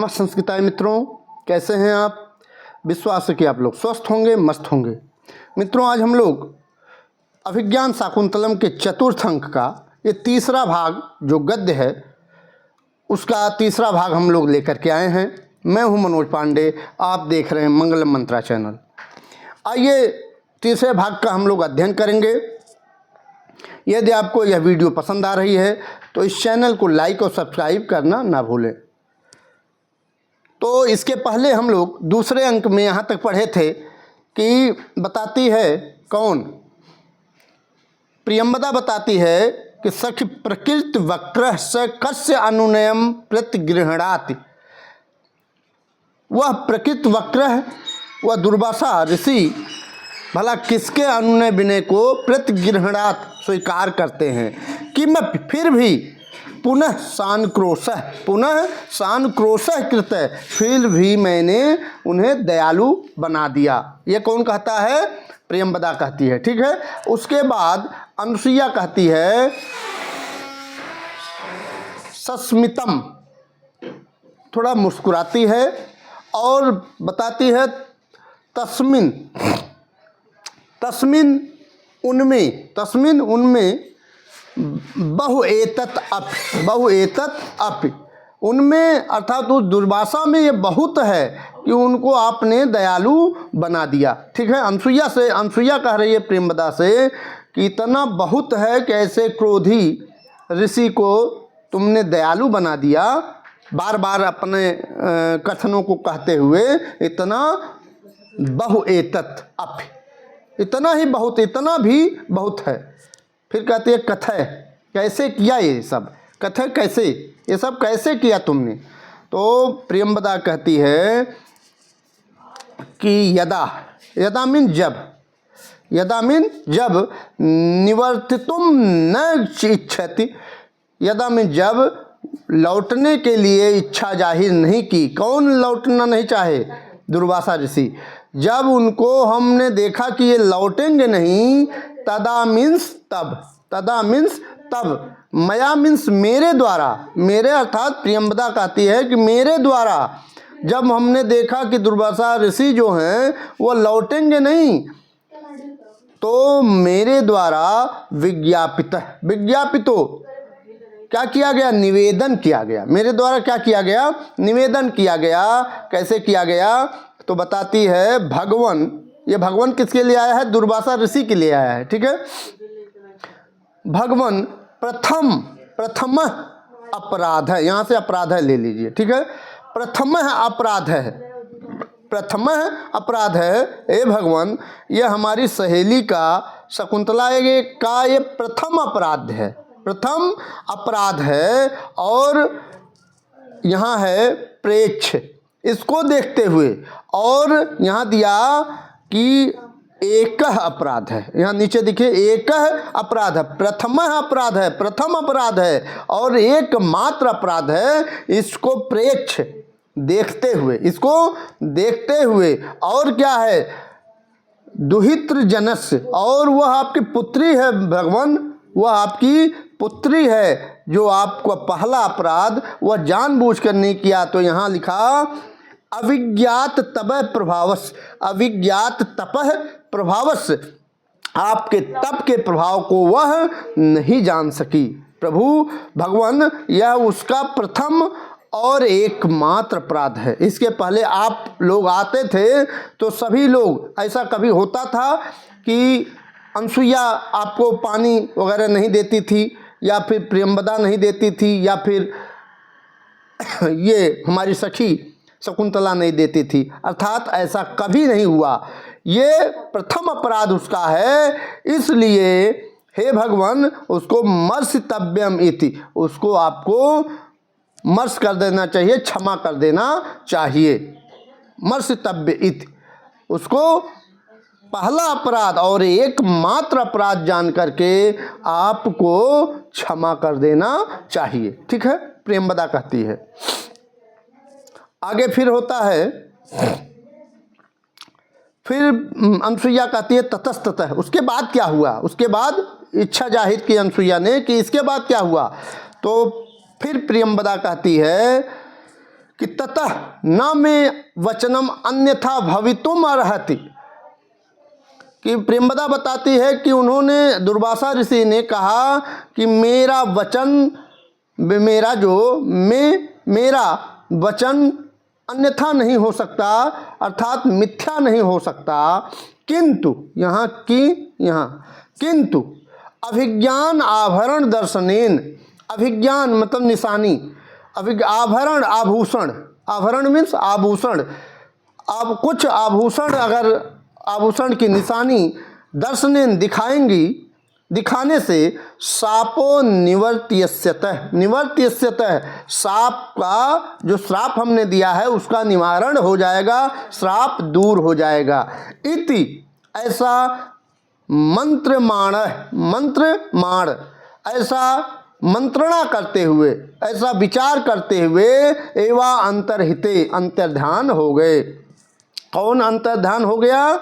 नमस्कार संस्कृताय मित्रों, कैसे हैं आप। विश्वास है कि आप लोग स्वस्थ होंगे, मस्त होंगे। मित्रों, आज हम लोग अभिज्ञान शाकुंतलम के चतुर्थ अंक का ये तीसरा भाग जो गद्य है उसका तीसरा भाग हम लोग लेकर के आए हैं। मैं हूं मनोज पांडे, आप देख रहे हैं मंगलम मंत्रा चैनल। आइए तीसरे भाग का हम लोग अध्ययन करेंगे। यदि आपको यह वीडियो पसंद आ रही है तो इस चैनल को लाइक और सब्सक्राइब करना ना भूलें। तो इसके पहले हम लोग दूसरे अंक में यहाँ तक पढ़े थे कि बताती है कौन, प्रियंवदा बताती है कि सखि प्रकृत वक्र स कस्य अनुनयम प्रतिगृहणाति। वह प्रकृत वक्र है, वह दुर्वासा ऋषि भला किसके अनुनय विनय को प्रतिगृहणात स्वीकार करते हैं कि मैं फिर भी पुनः सानक्रोशः कृत, फिर भी मैंने उन्हें दयालु बना दिया। ये कौन कहता है? प्रियंवदा कहती है। ठीक है। उसके बाद अनुसुईया कहती है सस्मितम, थोड़ा मुस्कुराती है और बताती है तस्मिन उनमें बहुएतत अपि, उनमें अर्थात उस दुर्वासा में ये बहुत है कि उनको आपने दयालु बना दिया। ठीक है। अनुसुईया कह रही है प्रियंवदा से कि इतना बहुत है कि ऐसे क्रोधी ऋषि को तुमने दयालु बना दिया। बार बार अपने कथनों को कहते हुए इतना बहुएतत अपि, इतना ही बहुत, इतना भी बहुत है। फिर कहती है कथय, कैसे किया ये सब, कथय कैसे, ये सब कैसे किया तुमने। तो प्रियंवदा कहती है कि यदा मीन जब निवर्तितुम न इच्छति, यदा मीन जब लौटने के लिए इच्छा जाहिर नहीं की। कौन लौटना नहीं चाहे? दुर्वासा ऋषि। जब उनको हमने देखा कि ये लौटेंगे नहीं, तदा मीन्स तब, मया मीन्स मेरे द्वारा, मेरे अर्थात प्रियंवदा कहती है कि मेरे द्वारा जब हमने देखा कि दुर्वासा ऋषि जो हैं वो लौटेंगे नहीं, तो मेरे द्वारा विज्ञापितो क्या किया गया? निवेदन किया गया। मेरे द्वारा क्या किया गया? निवेदन किया गया। कैसे किया गया? तो बताती है भगवान, ये भगवान किसके लिए आया है? दुर्वासा ऋषि के लिए आया है। ठीक है। भगवान प्रथम अपराध है, यहाँ से अपराध है ले लीजिए। ठीक है। प्रथम अपराध है, हे भगवान, ये हमारी सहेली का, शकुंतला का ये प्रथम अपराध है। और यहाँ है प्रेक्ष, इसको देखते हुए, और यहाँ दिया कि एक अपराध है, यहाँ नीचे देखिए एक अपराध है, प्रथम अपराध है और एकमात्र अपराध है। इसको प्रेक्ष, देखते हुए, और क्या है? दुहित्र जनस्य, और वह आपकी पुत्री है भगवान, वह आपकी पुत्री है। जो आपको पहला अपराध वह जानबूझकर नहीं किया। तो यहाँ लिखा अविज्ञात तपः प्रभावस्, आपके तप के प्रभाव को वह नहीं जान सकी। प्रभु भगवान, यह उसका प्रथम और एकमात्र अपराध है। इसके पहले आप लोग आते थे तो सभी लोग, ऐसा कभी होता था कि अनुसुईया आपको पानी वगैरह नहीं देती थी, या फिर प्रियंवदा नहीं देती थी, या फिर ये हमारी सखी शकुंतला नहीं देती थी। अर्थात ऐसा कभी नहीं हुआ। ये प्रथम अपराध उसका है, इसलिए हे भगवान उसको मर्षितव्यम इति, उसको आपको मर्ष कर देना चाहिए, क्षमा कर देना चाहिए। मर्षितव्य इति, उसको पहला अपराध और एकमात्र अपराध जान करके आपको क्षमा कर देना चाहिए। ठीक है। प्रियंवदा कहती है। आगे फिर होता है, फिर अनुसुईया कहती है ततस्ततः, उसके बाद क्या हुआ? उसके बाद इच्छा जाहिर की अनुसुईया ने कि इसके बाद क्या हुआ। तो फिर प्रियंवदा कहती है कि ततः न में वचनम अन्यथा भवितुम अर्हति, कि प्रेमवदा बताती है कि उन्होंने, दुर्वासा ऋषि ने कहा कि मेरा वचन, मेरा वचन अन्यथा नहीं हो सकता, अर्थात मिथ्या नहीं हो सकता। किंतु किंतु अभिज्ञान आभरण दर्शनेन, अभिज्ञान मतलब निशानी, आभरण आभूषण, आभरण मीन्स आभूषण, अब कुछ आभूषण अगर आभूषण की निशानी दर्शनेन दिखाने से सापो निवर्त्यस्यतः, साप का जो श्राप हमने दिया है उसका निवारण हो जाएगा, श्राप दूर हो जाएगा। इति ऐसा मंत्रमाण, ऐसा मंत्रणा करते हुए, ऐसा विचार करते हुए, एवा अंतर्हिते, अंतर्ध्यान हो गए। कौन अंतर्ध्यान हो गया?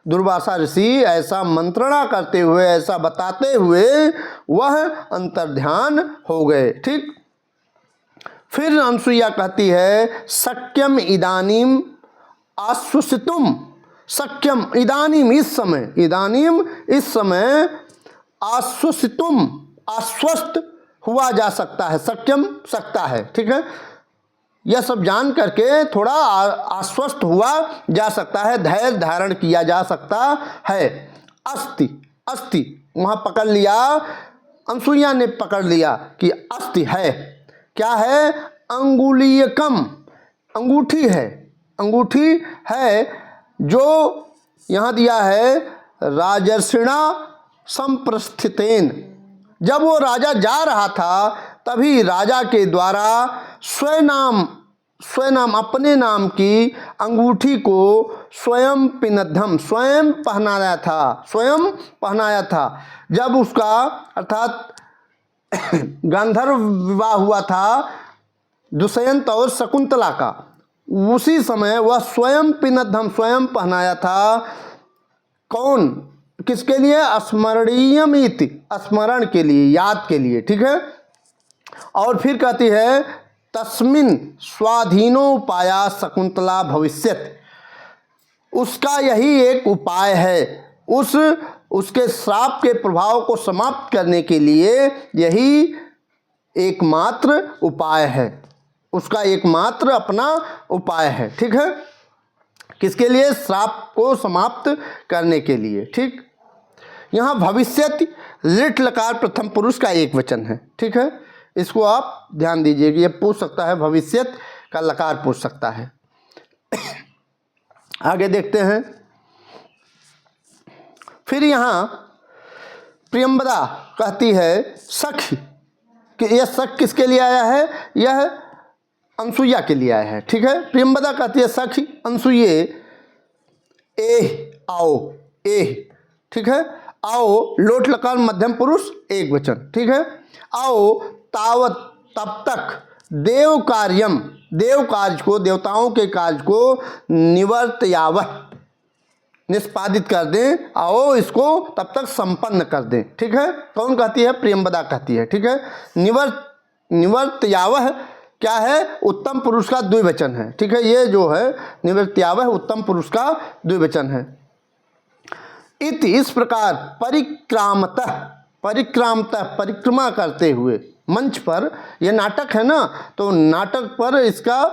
दुर्वासा ऋषि ऐसा मंत्रणा करते हुए, ऐसा बताते हुए वह अंतर्ध्यान हो गए। ठीक। फिर अनसुईया कहती है शक्यम इदानीम आश्वसितुम, शक्यम इदानीम इस समय आश्वसितुम आश्वस्त हुआ जा सकता है, शक्यम सकता है। ठीक है, यह सब जान करके थोड़ा आश्वस्त हुआ जा सकता है, धैर्य धारण किया जा सकता है। अस्ति वहाँ पकड़ लिया, अनसुईया ने पकड़ लिया कि अस्ति है, क्या है? अंगुलीयकम, अंगूठी है जो यहाँ दिया है राजर्षिणा संप्रस्थितेन। जब वो राजा जा रहा था तभी राजा के द्वारा स्वयं अपने नाम की अंगूठी को स्वयं पिनद्धम, स्वयं पहनाया था। जब उसका अर्थात गांधर्व विवाह हुआ था दुष्यंत और शकुंतला का, उसी समय वह स्वयं पिनद्धम, स्वयं पहनाया था। कौन? किसके लिए? स्मरणीयम इति, स्मरण के लिए, याद के लिए। ठीक है। और फिर कहती है तस्मिन स्वाधीनोपाया शकुंतला भविष्यत, उसका यही एक उपाय है, उसके श्राप के प्रभाव को समाप्त करने के लिए यही एकमात्र उपाय है, उसका एकमात्र अपना उपाय है। ठीक है, किसके लिए? श्राप को समाप्त करने के लिए। ठीक, यहाँ भविष्यत लिट लकार प्रथम पुरुष का एक वचन है। ठीक है, इसको आप ध्यान दीजिए कि ये पूछ सकता है, भविष्यत का लकार पूछ सकता है। आगे देखते हैं। फिर यहाँ प्रियंवदा कहती है सखी, कि यह सख किसके लिए आया है? यह अनसुईया के लिए आया है। ठीक है, प्रियंवदा कहती है सखी अनसुईये एह आओ, एह। ठीक है, आओ लोट लकार मध्यम पुरुष एक वचन। ठीक है, आओ तावत तब तक देव कार्य को, देवताओं के कार्य को निवर्तयावह निष्पादित कर दें, आओ इसको तब तक संपन्न कर दें। ठीक है, कौन कहती है? प्रियंवदा कहती है। ठीक है, निवर्तयावह क्या है? उत्तम पुरुष का द्विवचन है। ठीक है, ये जो है निवर्तयावह उत्तम पुरुष का द्विवचन है। इति इस प्रकार परिक्रमा करते हुए, मंच पर यह नाटक है ना, तो नाटक पर इसका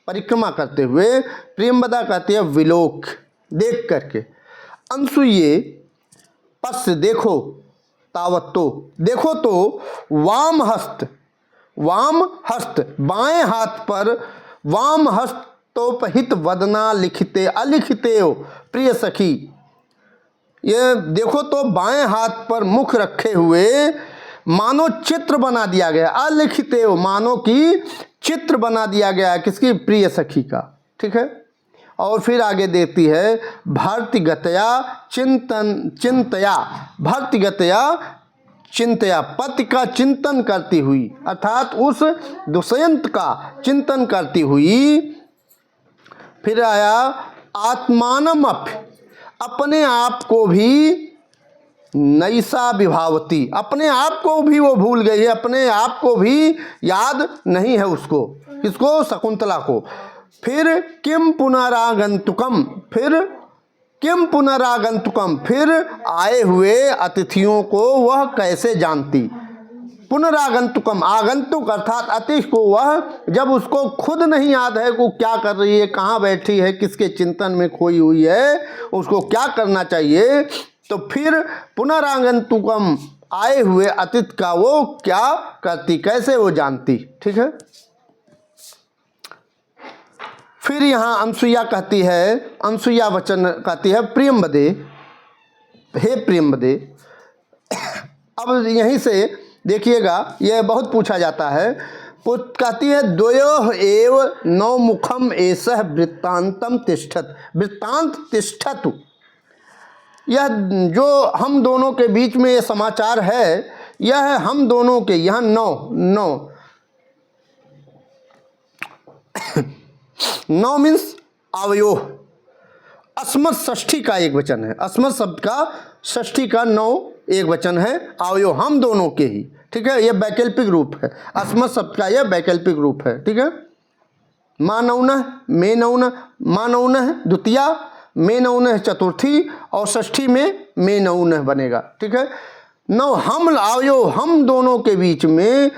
परिक्रमा करते हुए प्रियंवदा कहती है विलोक, देख करके। अनसुईये पश्य देखो, तावत्तो देखो तो वाम हस्त बाएं हाथ पर, वाम हस्तोपहित वदना लिखिते अलिखिते हो प्रिय सखी। ये देखो तो बाएं हाथ पर मुख रखे हुए मानो चित्र बना दिया गया, अलिखिते हो मानो कि चित्र बना दिया गया, किसकी? प्रिय सखी का। ठीक है, और फिर आगे देती है भर्तिगतया चिंतया, पति का चिंतन करती हुई, अर्थात उस दुष्यंत का चिंतन करती हुई। फिर आया आत्मानम अपने आप को भी नैसा विभावती, अपने आप को भी वो भूल गई है, अपने आप को भी याद नहीं है उसको, किसको, शकुंतला को। फिर किम पुनरागंतुकम, फिर किम पुनरागंतुकम, फिर आए हुए अतिथियों को वह कैसे जानती। पुनरागंतुकम, आगंतुक अर्थात अतिथि को वह, जब उसको खुद नहीं याद है वो क्या कर रही है, कहाँ बैठी है, किसके चिंतन में खोई हुई है, उसको क्या करना चाहिए, तो फिर पुनरागंतुकम, आए हुए अतिथि का वो क्या करती, कैसे वो जानती। ठीक है। फिर यहाँ अनसुईया कहती है, अनसुईया वचन कहती है, प्रियंवदे, हे प्रियंवदे। अब यहीं से देखिएगा, यह बहुत पूछा जाता है। कहती है, द्वयोः एव नवमुखम एषः वृत्तांतम तिष्ठत, वृत्तांत तिष्ठतु। यह जो हम दोनों के बीच में ये समाचार है, यह है हम दोनों के, यहाँ नौ नौ मीन्स अवयोह, अस्मत् षष्ठी का एक वचन है, अस्मत् शब्द का षष्ठी का नौ एक वचन है, अवयोह हम दोनों के ही। ठीक है, यह वैकल्पिक रूप है, अस्मत् शब्द का यह वैकल्पिक रूप है। ठीक है, माँ नौनः, मे नौनः, माँ नौनः द्वितीया, मे नौनः चतुर्थी, और षष्ठी में मे नौनः बनेगा। ठीक है, नौ हम अवयोह, हम दोनों के बीच में,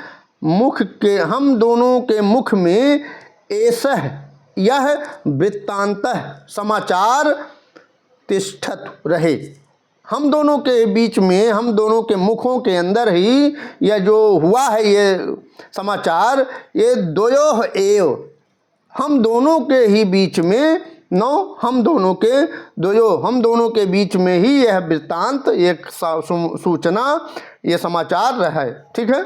मुख के, हम दोनों के मुख में, एषः यह वृत्तांत समाचार, तिष्ठत रहे, हम दोनों के बीच में, हम दोनों के मुखों के अंदर ही यह जो हुआ है ये समाचार, ये द्वयोः एव, हम दोनों के ही बीच में, नौ हम दोनों के, द्वयो हम दोनों के बीच में ही यह वृत्तांत, एक सूचना, ये समाचार रहा है। ठीक है।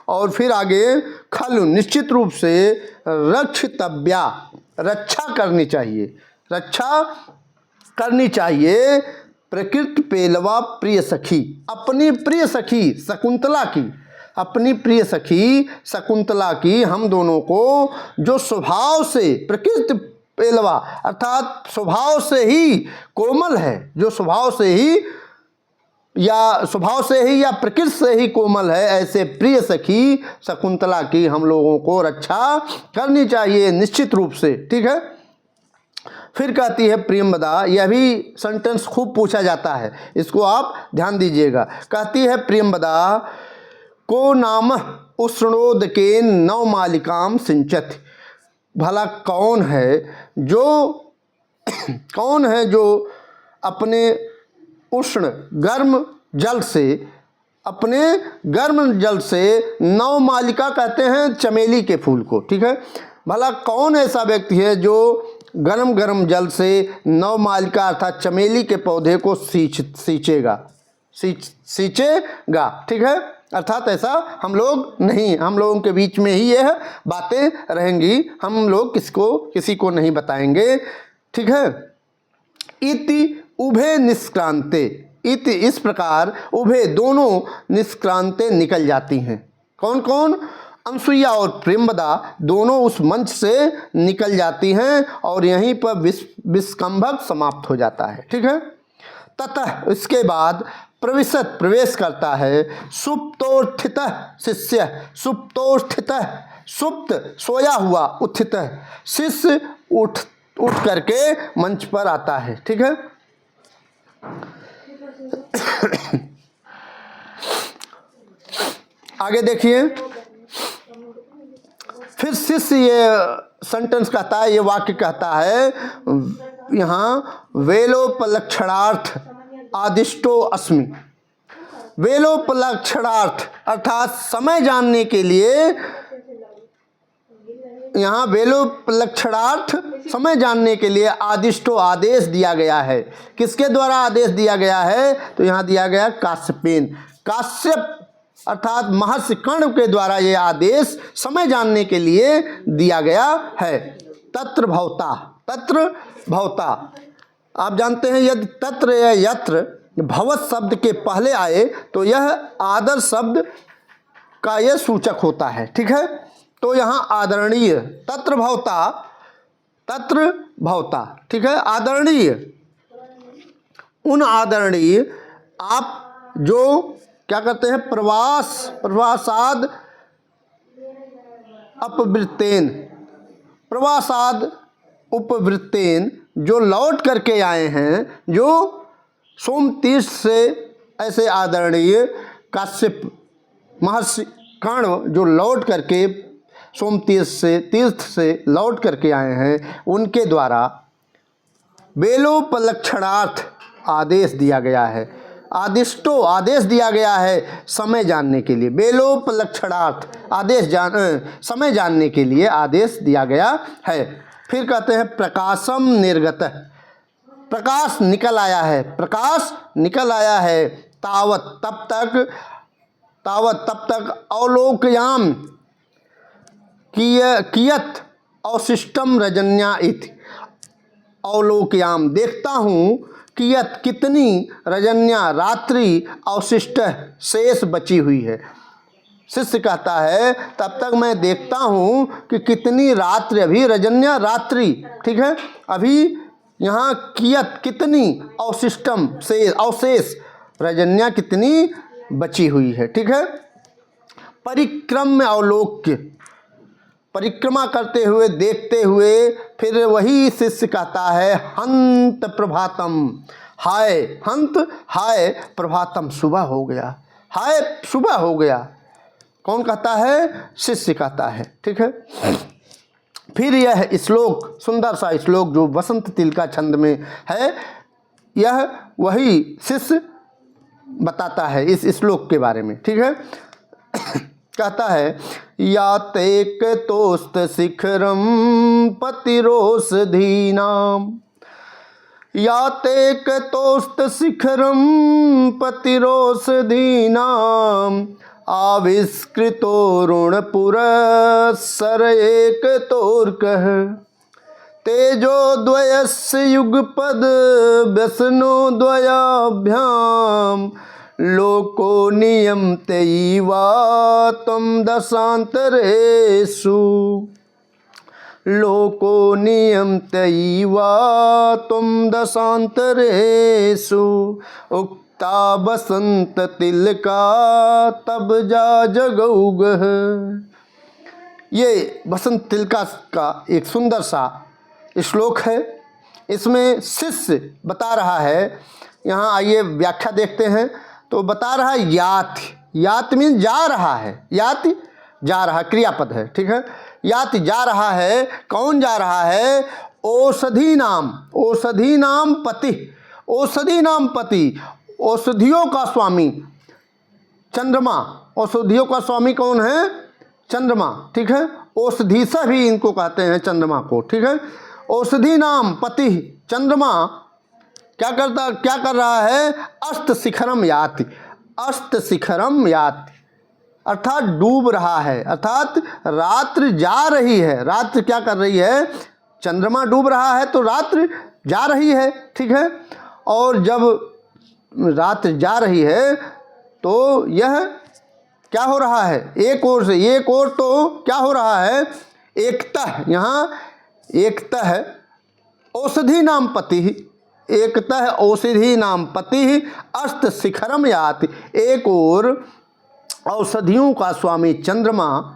और फिर आगे, खलु निश्चित रूप से, रक्षितव्या, रक्षा करनी चाहिए, रक्षा करनी चाहिए, प्रकृत पेलवा प्रिय सखी, अपनी प्रिय सखी शकुंतला की, अपनी प्रिय सखी शकुंतला की, हम दोनों को जो स्वभाव से, प्रकृत पेलवा अर्थात स्वभाव से ही कोमल है, जो स्वभाव से ही या प्रकृति से ही कोमल है, ऐसे प्रिय सखी शकुंतला की हम लोगों को रक्षा करनी चाहिए निश्चित रूप से। ठीक है। फिर कहती है प्रियंवदा, यह भी सेंटेंस खूब पूछा जाता है, इसको आप ध्यान दीजिएगा। कहती है प्रियंवदा, को नाम उष्णोदकेन नवमालिकाम सिंचत, भला कौन है जो अपने उष्ण गर्म जल से, अपने गर्म जल से, नवमालिका कहते हैं चमेली के फूल को। ठीक है, भला कौन ऐसा व्यक्ति है जो गर्म गर्म जल से नवमालिका अर्थात चमेली के पौधे को सींचेगा। ठीक है, अर्थात ऐसा हम लोग नहीं, हम लोगों के बीच में ही यह बातें रहेंगी, हम लोग किसी को नहीं बताएंगे। ठीक है। इति उभे निष्क्रांते, इति इस प्रकार, उभे दोनों, निष्क्रांते निकल जाती हैं। कौन कौन? अनसुईया और प्रियंवदा दोनों उस मंच से निकल जाती हैं और यहीं पर विस्कंभक समाप्त हो जाता है। ठीक है। ततः इसके बाद प्रवेश करता है सुप्तोत्थित शिष्य, सुप्तोत्थित, सुप्त सोया हुआ, उत्थित शिष्य उठ करके मंच पर आता है। ठीक है। आगे देखिए, फिर शिष्य ये सेंटेंस कहता है, ये वाक्य कहता है यहाँ, वेलोपलक्षणार्थ आदिष्टो अस्मि। वेलोपलक्षणार्थ अर्थात समय जानने के लिए, यहाँ वेलोपलक्षणार्थ समय जानने के लिए आदिष्टो आदेश दिया गया है। किसके द्वारा आदेश दिया गया है? तो यहाँ दिया गया काश्यपेन, काश्यप अर्थात महर्षि कर्ण के द्वारा ये आदेश समय जानने के लिए दिया गया है। तत्र भवता, तत्र भवता, आप जानते हैं यदि तत्र या यत्र भवत शब्द के पहले आए तो यह आदर शब्द का यह सूचक होता है। ठीक है। तो यहाँ आदरणीय, तत्र भवता, तत्र भवता। ठीक है। आदरणीय, उन आदरणीय आप जो क्या करते हैं, प्रवासाद अपवृत्तेन, प्रवासाद उपवृत्तेन, जो लौट करके आए हैं, जो सोमतीर्थ से, ऐसे आदरणीय काश्यप महर्षि कर्ण जो लौट करके तीर्थ से लौट करके आए हैं, उनके द्वारा बेलोपलक्षणार्थ आदेश दिया गया है, आदेश दिया गया है समय जानने के लिए। बेलोपलक्षणार्थ समय जानने के लिए आदेश दिया गया है। फिर कहते हैं प्रकाशम निर्गतः, प्रकाश निकल आया है, प्रकाश निकल आया है। तावत तब तक अवलोकयाम कियत अवशिष्टम रजन्या इति, अवलोकयाम देखता हूँ, कियत कितनी, रजन्या रात्रि, अवशिष्ट शेष बची हुई है। शिष्य कहता है तब तक मैं देखता हूँ कि कितनी रात्रि, अभी रजन्या रात्रि, ठीक है, अभी यहाँ कियत कितनी, अवशिष्टम से अवशेष, रजन्या कितनी बची हुई है, ठीक है। परिक्रम्य अवलोक्य, परिक्रमा करते हुए, देखते हुए, फिर वही शिष्य कहता है हंत प्रभातम, हाय हंत, हाय प्रभातम, सुबह हो गया, हाय सुबह हो गया। कौन कहता है? शिष्य कहता है, ठीक है। फिर यह श्लोक, सुंदर सा श्लोक जो वसंत तिलका छंद में है, यह वही शिष्य बताता है इस श्लोक के बारे में, ठीक है। कहता है यातेक तोस्त शिखरम पतिरोषधीनाम, यातेक तोस्त शिखरम पतिरोषधीनाम, आविष्कृतोरुण पुरस्सर एक तोर्कः, तेजोद्वयस्य युगपद व्यसनो द्वयाभ्याम, लोको नियमतैवा त्वं दशान्तरेषु, लोको नियमतैवा त्वं दशान्तरेषु, उक्ता बसंत तिलका तब जा जगौगः। ये बसंत तिलका का एक सुंदर सा श्लोक है। इसमें शिष्य बता रहा है, यहाँ आइए व्याख्या देखते हैं। तो बता रहा है यात, यात मीन जा रहा है, यात जा रहा, क्रियापद है, ठीक है। यात जा रहा है, कौन जा रहा है? औषधि नाम, औषधि नाम पति, औषधि नाम पति, औषधियों का स्वामी चंद्रमा, औषधियों का स्वामी कौन है? चंद्रमा, ठीक है। औषधीसा भी इनको कहते हैं, चंद्रमा को, ठीक है। औषधि नाम पति चंद्रमा क्या कर रहा है? अस्त शिखरम याति, अस्त शिखरम याति, अर्थात डूब रहा है, अर्थात रात्रि जा रही है। रात्रि क्या कर रही है? चंद्रमा डूब रहा है तो रात्रि जा रही है, ठीक है। और जब रात्रि जा रही है तो यह क्या हो रहा है? एक ओर से एक ओर तो क्या हो रहा है? एकतः, यहाँ एकतः औषधि नाम पति, एकतः औषधि नाम पति अस्त शिखरम याति, एक ओर औषधियों का स्वामी चंद्रमा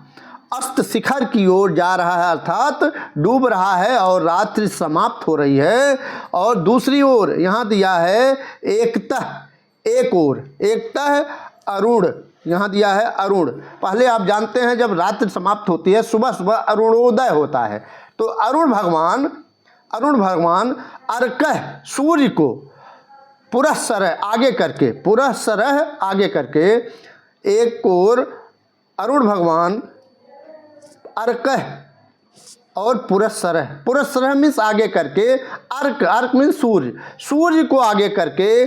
अस्त शिखर की ओर जा रहा है, अर्थात डूब रहा है और रात्रि समाप्त हो रही है। और दूसरी ओर यहाँ दिया है एकतः, एक ओर, एकतः अरुण, यहाँ दिया है अरुण। पहले आप जानते हैं जब रात्रि समाप्त होती है, सुबह सुबह अरुणोदय होता है, तो अरुण भगवान अर्कः सूर्य को पुरस्सरः आगे करके, पुरस्सरः आगे करके, एक ओर अरुण भगवान अर्कः और पुरस्सरः, पुरस्सरः मीन्स आगे करके, अर्क, अर्क मीन्स सूर्य, सूर्य को आगे करके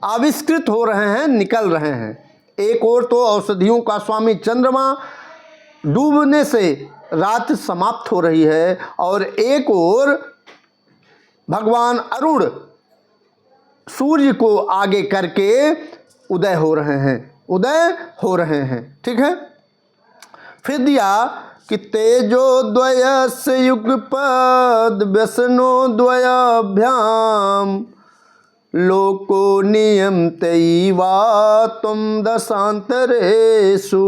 आविष्कृत हो रहे हैं, निकल रहे हैं। एक ओर तो औषधियों का स्वामी चंद्रमा डूबने से रात समाप्त हो रही है, और एक ओर भगवान अरुण सूर्य को आगे करके उदय हो रहे हैं, उदय हो रहे हैं, ठीक है। फिर दिया कि तेजोद्वयस्य युगपद व्यसनो द्वयाभ्याम, लोको नियमतैवा तुम दशांतरेषु।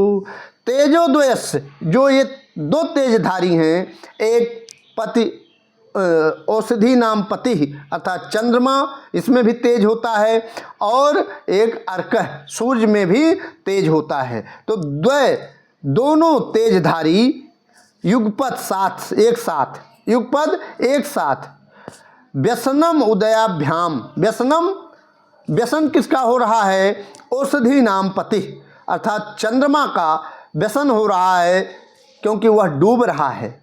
तेजोद्वयस्य, जो ये दो तेजधारी हैं, एक पति औषधि नाम पति अर्थात चंद्रमा, इसमें भी तेज होता है, और एक अर्कः सूर्य में भी तेज होता है। तो द्वय दोनों तेजधारी युगपद साथ, एक साथ, युगपद एक साथ, व्यसनम उदयाभ्याम, व्यसनम, व्यसन किसका हो रहा है? औषधि नाम पति अर्थात चंद्रमा का व्यसन हो रहा है, क्योंकि वह डूब रहा है।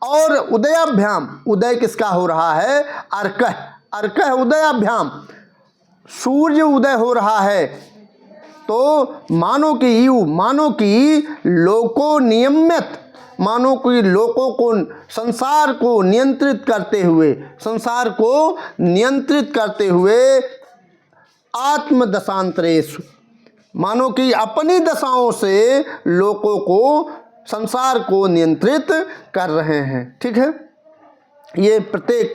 और उदयाभ्याम, उदय किसका हो रहा है? अर्कः, अर्कः उदयाभ्याम, सूर्य उदय हो रहा है। तो मानो कि यु, मानो कि लोको नियम्यत, मानो कि लोकों को, संसार को नियंत्रित करते हुए, संसार को नियंत्रित करते हुए आत्मदशांतरेषु, मानो कि अपनी दशाओं से लोकों को, संसार को नियंत्रित कर रहे हैं। ठीक है, ये प्रत्येक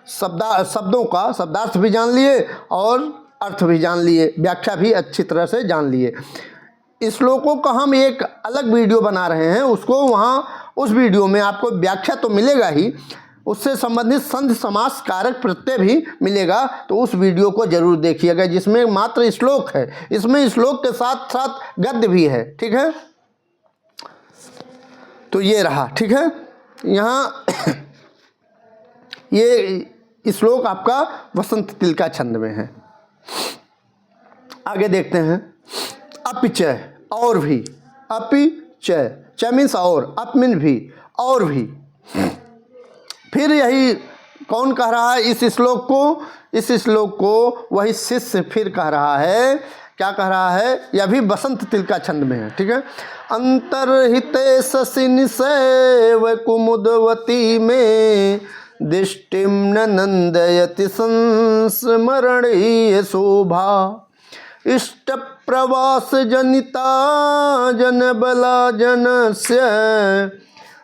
शब्दों का शब्दार्थ भी जान लिए और अर्थ भी जान लिए, व्याख्या भी अच्छी तरह से जान लिए। इस श्लोकों का हम एक अलग वीडियो बना रहे हैं, उसको वहाँ उस वीडियो में आपको व्याख्या तो मिलेगा ही, उससे संबंधित संधि समास कारक प्रत्यय भी मिलेगा। तो उस वीडियो को जरूर देखिएगा, जिसमें मात्र श्लोक है, इसमें श्लोक के साथ साथ गद्य भी है। ठीक है, तो ये रहा। ठीक है, यहाँ ये श्लोक आपका वसंत तिलका छंद में है। आगे देखते हैं। अपिच, और भी, अपिच, च मीन्स और, अप मीन भी, और भी। फिर यही कौन कह रहा है इस श्लोक को? इस श्लोक को वही शिष्य फिर कह रहा है। क्या कह रहा है? यह भी बसंत तिलका छंद में है। ठीक है, अंतर्हिते शशि निषेव कुमुदवती में दृष्टिम न नंदयति संस्मरणीय शोभा। इष्ट प्रवास जनिता जन बला जनस्य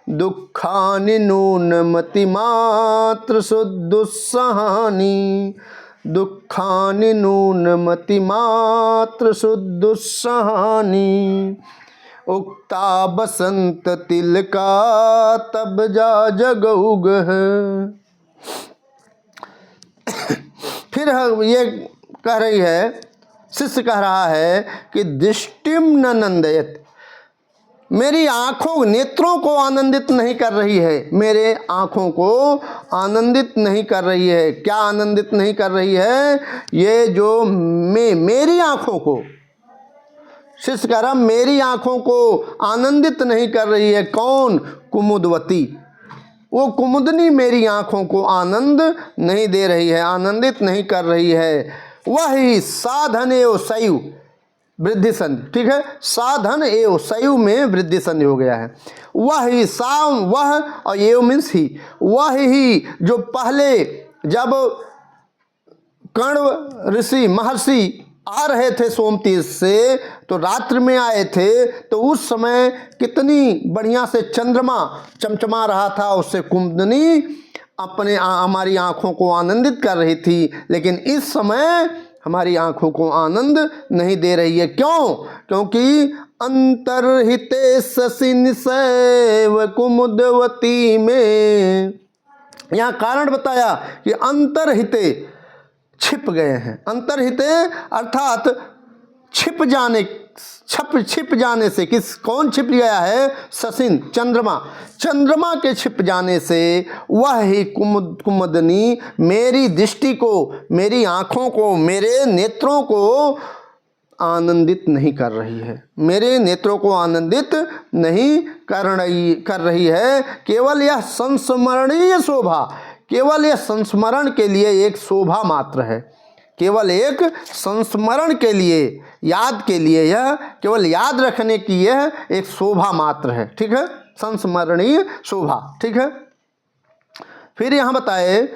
दुखानि नूनमति मात्र सुदुस्सहानि। दुखानि नूनमति मात्र सुदुस्सहानि। उक्ता बसंत तिलका तब जा जगौग। फिर ये कह रही है, शिष्य कह रहा है कि दृष्टिम न नंदयत, मेरी आँखों, नेत्रों को आनंदित नहीं कर रही है, मेरे आँखों को आनंदित नहीं कर रही है। क्या आनंदित नहीं कर रही है? ये जो मेरी आँखों को, शिष्य कह रहा मेरी आँखों को आनंदित नहीं कर रही है। कौन? कुमुदवती, वो कुमुदनी मेरी आँखों को आनंद नहीं दे रही है, आनंदित नहीं कर रही है। वही साधन एवं सयु, वृद्धि संधि। ठीक है, साधन एवं सयु में वृद्धि संधि हो गया है। वही सा, वह और एव मीन्स ही, वही जो पहले जब कण्व ऋषि महर्षि आ रहे थे सोमतीर्थ से, तो रात्रि में आए थे, तो उस समय कितनी बढ़िया से चंद्रमा चमचमा रहा था, उससे कुमुदनी अपने हमारी आँखों को आनंदित कर रही थी। लेकिन इस समय हमारी आँखों को आनंद नहीं दे रही है। क्यों? क्योंकि अंतर्हिते शशि निषेव कुमुदवती में, यहाँ कारण बताया कि अंतर्हिते छिप गए हैं। अंतर्हिते अर्थात छिप जाने, छिप जाने से, कौन छिप गया है? शशिन, चंद्रमा, चंद्रमा के छिप जाने से वह ही कुमुदनी मेरी दृष्टि को, मेरी आँखों को, मेरे नेत्रों को आनंदित नहीं कर रही है, मेरे नेत्रों को आनंदित नहीं कर रही है। केवल यह संस्मरणीय शोभा, केवल यह संस्मरण के लिए एक शोभा मात्र है, केवल एक संस्मरण के लिए, याद के लिए, यह केवल याद रखने की यह एक शोभा मात्र है। ठीक है, संस्मरणीय शोभा। ठीक है, फिर यहाँ बताए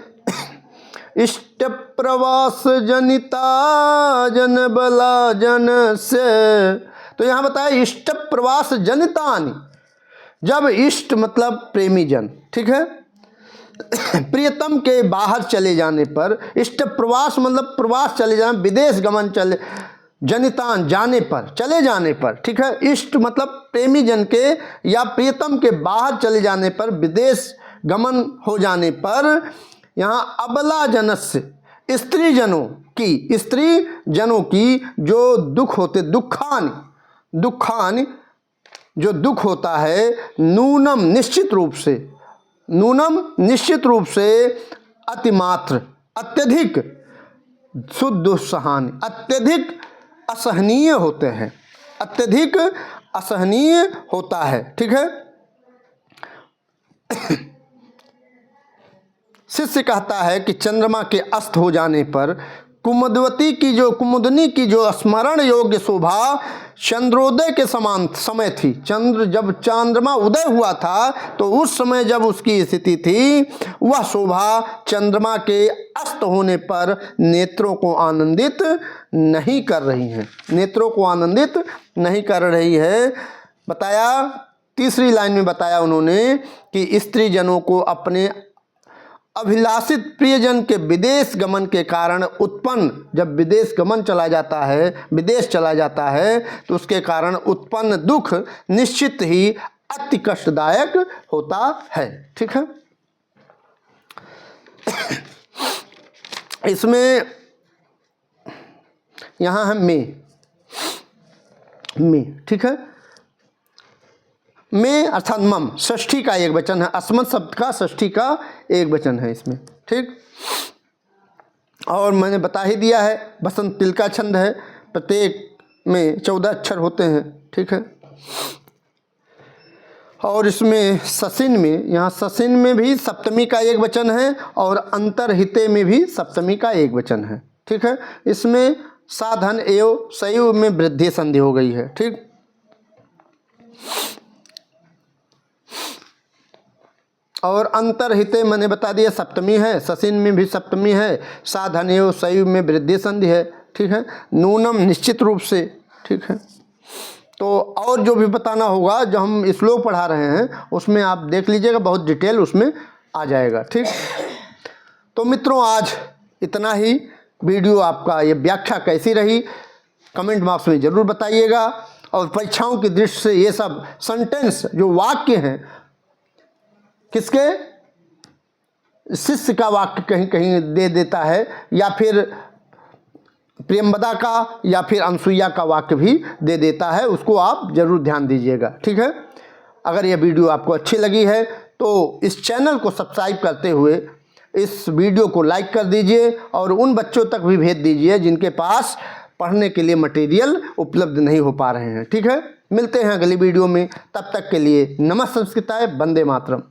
इष्ट प्रवास जनिता जन बला जन से, तो यहाँ बताए इष्ट प्रवास जनितानि, जब इष्ट मतलब प्रेमी जन, ठीक है, प्रियतम के बाहर चले जाने पर, इष्ट प्रवास मतलब प्रवास चले जाना, विदेश गमन चले जनितान जाने पर, चले जाने पर, ठीक है। इष्ट मतलब प्रेमी जन के या प्रियतम के बाहर चले जाने पर, विदेश गमन हो जाने पर, यहाँ अबला जनस्य स्त्री जनों की जो दुख होते, दुखान जो दुख होता है, नूनम निश्चित रूप से अतिमात्र अत्यधिक दुस्सहान अत्यधिक असहनीय होते हैं, अत्यधिक असहनीय होता है, ठीक है। शिष्य कहता है कि चंद्रमा के अस्त हो जाने पर कुमुदनी की जो स्मरण योग्य शोभा चंद्रोदय के समान समय थी। जब चंद्रमा उदय हुआ था तो उस समय जब उसकी स्थिति थी, वह शोभा चंद्रमा के अस्त होने पर नेत्रों को आनंदित नहीं कर रही है, बताया। तीसरी लाइन में बताया उन्होंने कि स्त्री जनों को अपने अभिलाषित प्रियजन के विदेश गमन के कारण उत्पन्न, जब विदेश चला जाता है तो उसके कारण उत्पन्न दुख निश्चित ही अति कष्टदायक होता है, ठीक है। इसमें यहाँ है में, ठीक है। में अर्थात मम षष्ठी का एक वचन है, अस्मत् शब्द का षष्ठी का एक वचन है इसमें, ठीक। और मैंने बता ही दिया है, बसंत तिल का छंद है, प्रत्येक में 14 अक्षर होते हैं, ठीक है। और इसमें ससिन में, यहाँ ससिन में भी सप्तमी का एक वचन है और अंतरहिते में भी सप्तमी का एक वचन है, ठीक है। इसमें साधन एवं सयुव में वृद्धि संधि हो गई है, ठीक। और अंतरहिते मैंने बता दिया सप्तमी है, ससिन में भी सप्तमी है, साधन एवं सयुव में वृद्धि संधि है, ठीक है। नूनम निश्चित रूप से, ठीक है। तो और जो भी बताना होगा, जो हम श्लोक पढ़ा रहे हैं उसमें आप देख लीजिएगा, बहुत डिटेल उसमें आ जाएगा, ठीक। तो मित्रों आज इतना ही। वीडियो आपका ये व्याख्या कैसी रही कमेंट बॉक्स में ज़रूर बताइएगा। और परीक्षाओं की दृष्टि से ये सब सेंटेंस जो वाक्य हैं, किसके, शिष्य का वाक्य कहीं कहीं दे देता है, या फिर प्रियंवदा का या फिर अनसुईया का वाक्य भी दे देता है, उसको आप ज़रूर ध्यान दीजिएगा, ठीक है। अगर यह वीडियो आपको अच्छी लगी है तो इस चैनल को सब्सक्राइब करते हुए इस वीडियो को लाइक कर दीजिए और उन बच्चों तक भी भेज दीजिए जिनके पास पढ़ने के लिए मटेरियल उपलब्ध नहीं हो पा रहे हैं, ठीक है। मिलते हैं अगली वीडियो में, तब तक के लिए नमः संस्कृताय, वंदे मातरम।